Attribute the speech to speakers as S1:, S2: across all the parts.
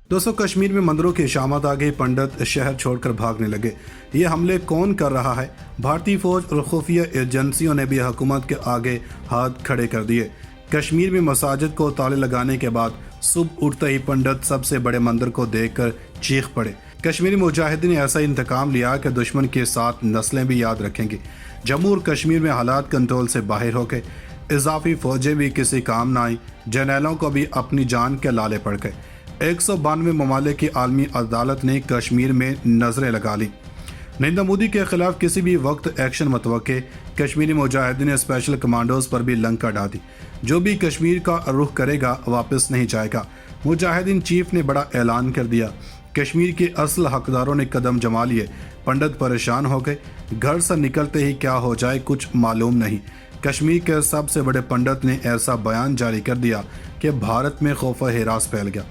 S1: दोस्तों, कश्मीर में मंदिरों की शामत आ गई, पंडित शहर छोड़कर भागने लगे। ये हमले कौन कर रहा है? भारतीय फौज और खुफिया एजेंसियों ने भी हुकूमत के आगे हाथ खड़े कर दिए। कश्मीर में मसाजिद को ताले लगाने के बाद सुबह उठते ही पंडित सबसे बड़े मंदिर को देखकर चीख पड़े। कश्मीरी मुजाहिदीन ने ऐसा इंतकाम लिया कि दुश्मन के साथ नस्लें भी याद रखेंगी। जम्मू और कश्मीर में हालात कंट्रोल से बाहर हो गए। इजाफी फौजें भी किसी काम न आई। जर्नैलों को भी अपनी जान के लाले पड़ गए। 192 ममालिक की आलमी अदालत ने कश्मीर में नजरें लगा ली। नरेंद्र मोदी के खिलाफ किसी भी वक्त एक्शन मतवक्के। कश्मीरी मुजाहिदीन ने स्पेशल कमांडोज पर भी लंका डाल दी। जो भी कश्मीर का रुख करेगा वापस नहीं जाएगा। मुजाहिदीन चीफ ने बड़ा ऐलान कर दिया। कश्मीर के असल हकदारों ने कदम जमा लिए। पंडित परेशान हो गए। घर से निकलते ही क्या हो जाए कुछ मालूम नहीं। कश्मीर के सबसे बड़े पंडित ने ऐसा बयान जारी कर दिया कि भारत में खौफ हिरास फैल गया।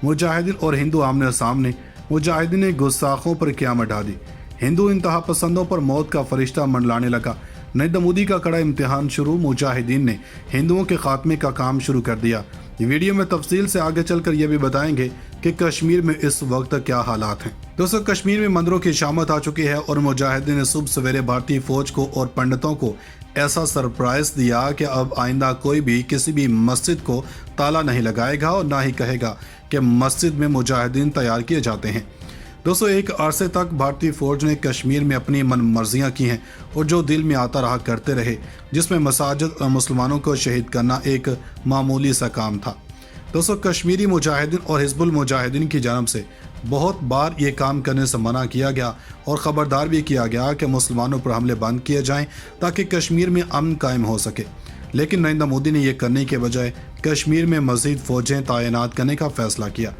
S1: मुजाहिदीन और हिंदू आमने सामने। मुजाहिदीन ने गुस्ताखों पर क़यामत ढा दी। हिंदू इंतहा पसंदों पर मौत का फरिश्ता मंडलाने लगा। नरेंद्र मोदी का कड़ा इम्तिहान शुरू। मुजाहिदीन ने हिंदुओं के खात्मे का काम शुरू कर दिया। वीडियो में तफसील से आगे चलकर यह भी बताएंगे कि कश्मीर में इस वक्त क्या हालात हैं। दोस्तों, कश्मीर में मंदिरों की शामत आ चुकी है और मुजाहिदीन ने सुबह सवेरे भारतीय फौज को और पंडितों को ऐसा सरप्राइज दिया कि अब आइंदा कोई भी किसी भी मस्जिद को ताला नहीं लगाएगा और ना ही कहेगा कि मस्जिद में मुजाहिदीन तैयार किए जाते हैं। दोस्तों, एक अरसे तक भारतीय फौज ने कश्मीर में अपनी मन मर्जियाँ की हैं और जो दिल में आता रहा करते रहे, जिसमें मसाजिद और मुसलमानों को शहीद करना एक मामूली सा काम था। दोस्तों, कश्मीरी मुजाहिदीन और हिजबुल मुजाहिदीन की जानब से बहुत बार ये काम करने से मना किया गया और ख़बरदार भी किया गया कि मुसलमानों पर हमले बंद किए जाएं ताकि कश्मीर में अमन कायम हो सके। लेकिन नरेंद्र मोदी ने यह करने के बजाय कश्मीर में मज़ीद फ़ौजें तैनात करने का फ़ैसला किया,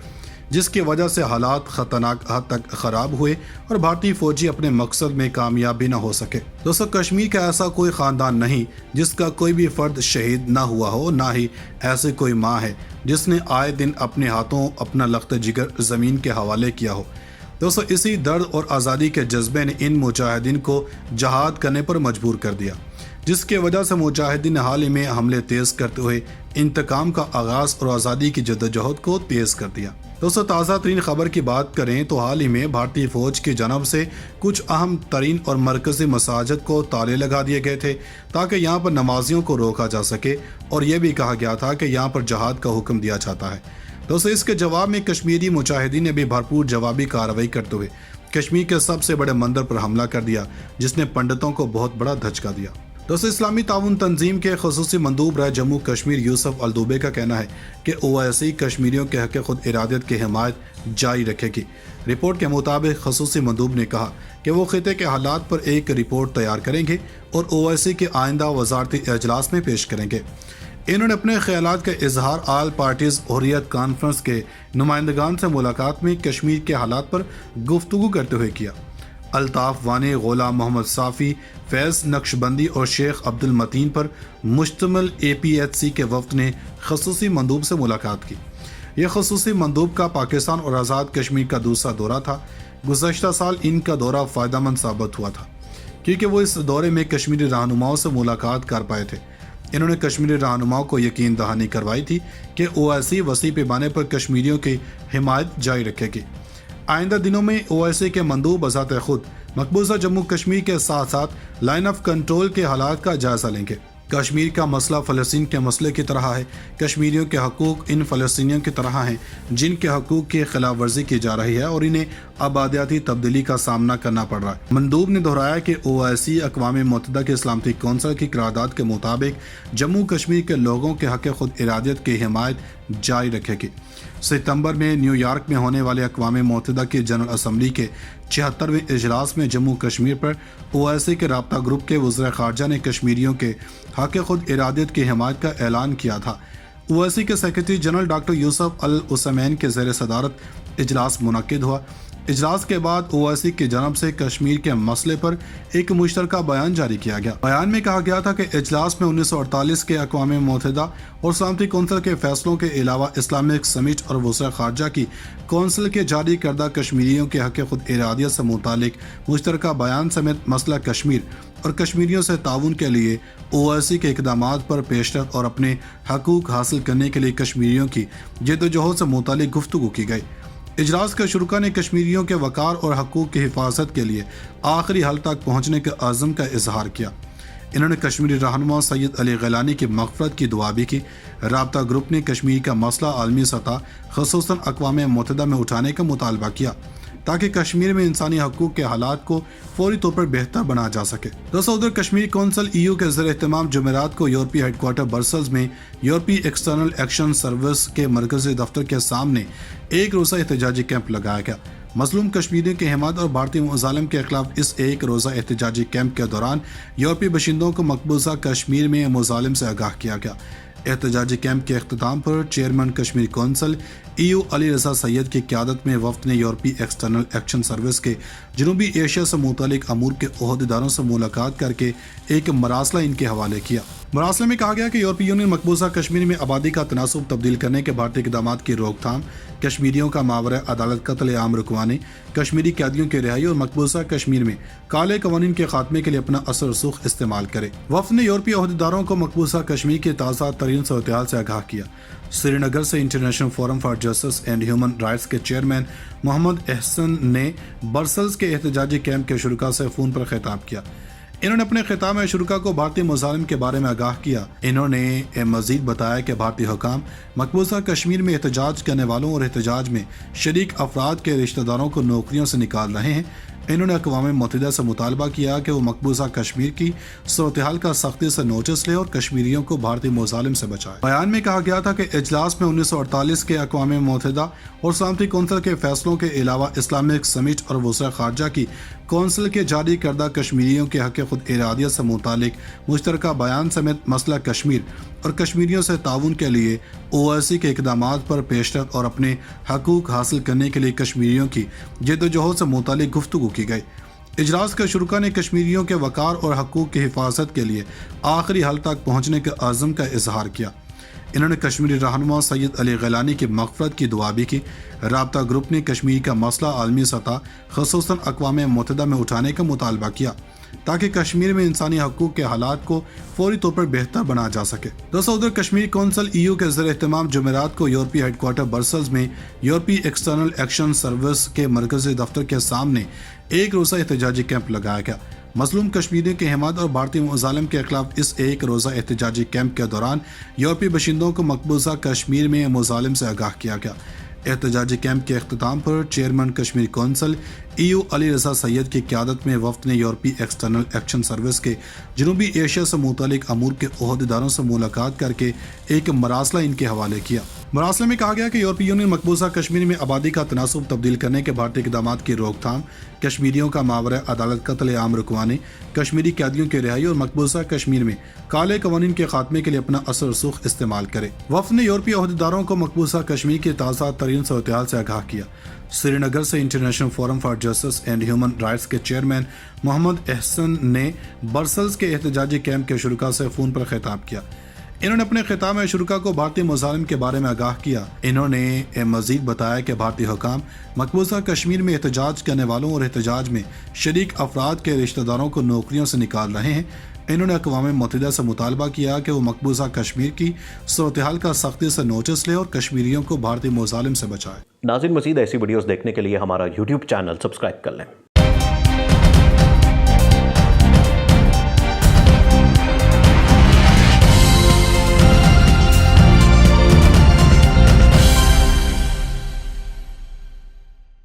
S1: जिसकी वजह से हालात ख़तरनाक हद तक ख़राब हुए और भारतीय फ़ौजी अपने मकसद में कामयाब भी न हो सके। दोस्तों, कश्मीर का ऐसा कोई ख़ानदान नहीं जिसका कोई भी फ़र्द शहीद ना हुआ हो, ना ही ऐसी कोई माँ है जिसने आए दिन अपने हाथों अपना लख्त जिगर ज़मीन के हवाले किया हो। दोस्तों, इसी दर्द और आज़ादी के जज्बे ने इन मुजाहिदीन को जहाद करने पर मजबूर कर दिया, जिसकी वजह से मुजाहिदीन ने हाल ही में हमले तेज़ करते हुए इंतकाम का आगाज़ और आज़ादी की जद्दोजहद को तेज़ कर दिया। दोस्तों, ताज़ा तरीन खबर की बात करें तो हाल ही में भारतीय फ़ौज की जानब से कुछ अहम तरीन और मरकज़ी मसाजिद को ताले लगा दिए गए थे ताकि यहाँ पर नमाजियों को रोका जा सके और यह भी कहा गया था कि यहाँ पर जहाद का हुक्म दिया जाता है। दोस्तों, इसके जवाब में कश्मीरी मुजाहिदीन ने भी भरपूर जवाबी कार्रवाई करते हुए कश्मीर के सबसे बड़े मंदिर पर हमला कर दिया, जिसने पंडितों को बहुत बड़ा धचका दिया। दोस्तों, इस्लामी ताउन तंजीम के खसूसी मंदूब रहे जम्मू कश्मीर यूसुफ अल दुबे का कहना है कि OIC कश्मीरियों के हक़ खुद इरादत की हिमायत जारी रखेगी। रिपोर्ट के मुताबिक खसूसी मंदूब ने कहा कि वो खिते के हालात पर एक रिपोर्ट तैयार करेंगे और OIC के आइंदा वजारती इजलास में पेश करेंगे। इन्होंने अपने ख्यालात का इजहार आल पार्टीज हुर्रियत कॉन्फ्रेंस के नुमाइंदगान से मुलाकात में कश्मीर के हालात पर गुफ्तगू करते हुए किया। अल्ताफ वानी, गुलाम मोहम्मद साफ़ी, फैज़ नक्शबंदी और शेख अब्दुल मतीन पर मुश्तमिल APHC के वफ़द ने खसूसी मंदूब से मुलाकात की। यह खसूसी मंदूब का पाकिस्तान और आज़ाद कश्मीर का दूसरा दौरा था। गुज़श्ता साल इनका दौरा फ़ायदेमंद साबित हुआ था क्योंकि वो इस दौरे में कश्मीरी रहनुमाओं से मुलाकात कर पाए थे। इन्होंने कश्मीरी रहनुमाओं को यकीन दहानी करवाई थी कि OIC वसी पैमाने पर कश्मीरियों की हिमायत जारी रखेगी। आइंदा दिनों में OIC के मंदूब बज़ात खुद मकबूजा जम्मू कश्मीर के साथ साथ लाइन ऑफ कंट्रोल के हालात का जायजा लेंगे। कश्मीर का मसला फ़लस्तीन के मसले की तरह है। कश्मीरियों के हकूक़ इन फ़लस्तीनियों की तरह हैं जिनके हकूक़ की खिलाफ वर्जी की जा रही है और इन्हें आबादियाती तब्दीली का सामना करना पड़ रहा है। मंदूब ने दोहराया कि OIC अक़वाम मुत्तहिदा के सलामती कौंसिल की करारदाद के मुताबिक जम्मू कश्मीर के लोगों के हक़ खुद इरादत की हिमायत जारी रखेगी। सितंबर में न्यूयॉर्क में होने वाले अक़वाम मुत्तहिदा की जनरल असम्बली के 76वें इजलास में जम्मू कश्मीर पर OIC के राब्ता ग्रुप के वज़ीर ख़ारजा ने कश्मीरियों के हक़ खुद इरादत की हिमायत का ऐलान किया था। OIC के सेक्रेटरी जनरल डॉक्टर यूसुफ अल उसमैन के ज़ेर सदारत इजलास मुनक़िद हुआ। इजलास के बाद OIC की जानब से कश्मीर के मसले पर एक मुश्तरका बयान जारी किया गया। बयान में कहा गया था कि इजलास में 1948 के अक़वाम मुत्तहिदा और सलामती कौंसिल के फैसलों के अलावा इस्लामिक समिट और वज़ीर ख़ारजा की कौंसिल के जारी करदा कश्मीरियों के हक़ खुद इरादियत से मुतालिक मुश्तरका बयान समेत मसला कश्मीर और कश्मीरियों से ताउन के लिए OIC के इक़दामात पर पेशरफ़्त और अपने हकूक़ हासिल करने के लिए कश्मीरियों की जद्दोजहद से मुतालिक गुफ्तगू की गई। اجلاس کے شرکا نے کشمیریوں کے وقار اور حقوق کی حفاظت کے لیے آخری حل تک پہنچنے کے عزم کا اظہار کیا۔ انہوں نے کشمیری رہنما سید علی غیلانی کی مغفرت کی دعا بھی کی۔ رابطہ گروپ نے کشمیر کا مسئلہ عالمی سطح خصوصاً اقوام متحدہ میں اٹھانے کا مطالبہ کیا تاکہ کشمیر میں انسانی حقوق کے حالات کو فوری طور پر بہتر بنا جا سکے۔ دوسرا ادھر کشمیر کونسل EU کے زیر اہتمام جمعرات کو یورپی ہیڈ کوارٹر برسلز میں یورپی ایکسٹرنل ایکشن سروس کے مرکزی دفتر کے سامنے ایک روزہ احتجاجی کیمپ لگایا گیا۔ مظلوم کشمیریوں کی حمایت اور بھارتی مظالم کے خلاف اس ایک روزہ احتجاجی کیمپ کے دوران یورپی باشندوں کو مقبوضہ کشمیر میں مظالم سے آگاہ کیا گیا۔ احتجاجی کیمپ کے اختتام پر chairman Kashmir council EU Ali Raza سید کی قیادت میں وفد نے یورپی ایکسٹرنل ایکشن سروس کے جنوبی ایشیا سے متعلق امور کے عہدیداروں سے ملاقات کر کے ایک مراسلہ ان کے حوالے کیا۔ مراسلے میں کہا گیا کہ یورپی یونین مقبوضہ کشمیر میں آبادی کا تناسب تبدیل کرنے کے بھارتی اقدامات کی روک تھام، کشمیریوں کا ماورا عدالت قتل عام رکوانے، کشمیری قیدیوں کی رہائی اور مقبوضہ کشمیر میں کالے قوانین کے خاتمے کے لیے اپنا اثر رسوخ استعمال کرے۔ وفد نے یورپی عہدیداروں کو مقبوضہ کشمیر کے تازہ ترین صورتحال سے آگاہ کیا۔ سری نگر سے international forum for justice and human rights کے چیئرمین محمد احسن نے برسلز کے احتجاجی کیمپ کے شرکا سے فون پر خطاب کیا۔ انہوں نے اپنے خطاب میں شرکا کو بھارتی مظالم کے بارے میں آگاہ کیا۔ انہوں نے مزید بتایا کہ بھارتی حکام مقبوضہ کشمیر میں احتجاج کرنے والوں اور احتجاج میں شریک افراد کے رشتہ داروں کو نوکریوں سے نکال رہے ہیں۔ انہوں نے اقوام متحدہ سے مطالبہ کیا کہ وہ مقبوضہ کشمیر کی صورتحال کا سختی سے نوٹس لے اور کشمیریوں کو بھارتی مظالم سے بچائے۔ بیان میں کہا گیا تھا کہ اجلاس میں 1948 کے اقوام متحدہ اور سلامتی کونسل کے فیصلوں کے علاوہ اسلامک سمٹ اور وزراء خارجہ کی کونسل کے جاری کردہ کشمیریوں کے حق خود ارادیت سے متعلق مشترکہ بیان سمیت مسئلہ کشمیر اور کشمیریوں سے تعاون کے لیے OIC کے اقدامات پر پیشرفت اور اپنے حقوق حاصل کرنے کے لیے کشمیریوں کی جدوجہد سے متعلق گفتگو کی گئی۔ اجلاس کے شرکا نے کشمیریوں کے وقار اور حقوق کی حفاظت کے لیے آخری حل تک پہنچنے کے عزم کا اظہار کیا۔ انہوں نے کشمیری رہنما سید علی غیلانی کی مغفرت کی دعا بھی کی۔ رابطہ گروپ نے کشمیر کا مسئلہ عالمی سطح خصوصاً اقوام متحدہ میں اٹھانے کا مطالبہ کیا تاکہ کشمیر میں انسانی حقوق کے حالات کو فوری طور پر بہتر بنا جا سکے۔ دوسرا ادھر کشمیر کونسل EU کے زیر اہتمام جمعرات کو یورپی ہیڈ کوارٹر برسلز میں یورپی ایکسٹرنل ایکشن سروس کے مرکزی دفتر کے سامنے ایک روزہ احتجاجی کیمپ لگایا گیا۔ مظلوم کشمیریوں کی حمایت اور بھارتی مظالم کے خلاف اس ایک روزہ احتجاجی کیمپ کے دوران یورپی باشندوں کو مقبوضہ کشمیر میں مظالم سے آگاہ کیا گیا۔ احتجاجی کیمپ کے اختتام پر chairman Kashmir council EU Ali Raza سید کی قیادت میں وفد نے یورپی ایکسٹرنل ایکشن سروس کے جنوبی ایشیا سے متعلق امور کے عہدیداروں سے ملاقات کر کے ایک مراسلہ ان کے حوالے کیا۔ مراسلے میں کہا گیا کہ یورپی یونین مقبوضہ کشمیر میں آبادی کا تناسب تبدیل کرنے کے بھارتی اقدامات کی روک تھام، کشمیریوں کا ماورا عدالت قتل عام رکوانے، کشمیری قیدیوں کی رہائی اور مقبوضہ کشمیر میں کالے قوانین کے خاتمے کے لیے اپنا اثر رسوخ استعمال کرے۔ وفد نے یورپی عہدیداروں کو مقبوضہ کشمیر کی تازہ ترین صورتحال سے آگاہ کیا۔ سری نگر سے international forum for justice and human rights کے چیئرمین محمد احسن نے برسلز کے احتجاجی کیمپ کے شرکا سے فون پر خطاب کیا۔ انہوں نے اپنے خطاب میں شرکا کو بھارتی مظالم کے بارے میں آگاہ کیا۔ انہوں نے مزید بتایا کہ بھارتی حکام مقبوضہ کشمیر میں احتجاج کرنے والوں اور احتجاج میں شریک افراد کے رشتہ داروں کو نوکریوں سے نکال رہے ہیں۔ انہوں نے اقوام متحدہ سے مطالبہ کیا کہ وہ مقبوضہ کشمیر کی صورتحال کا سختی سے نوٹس لے اور کشمیریوں کو بھارتی مظالم سے بچائے۔
S2: ناظرین، مزید ایسی ویڈیوز دیکھنے کے لیے ہمارا YouTube چینل سبسکرائب کر لیں۔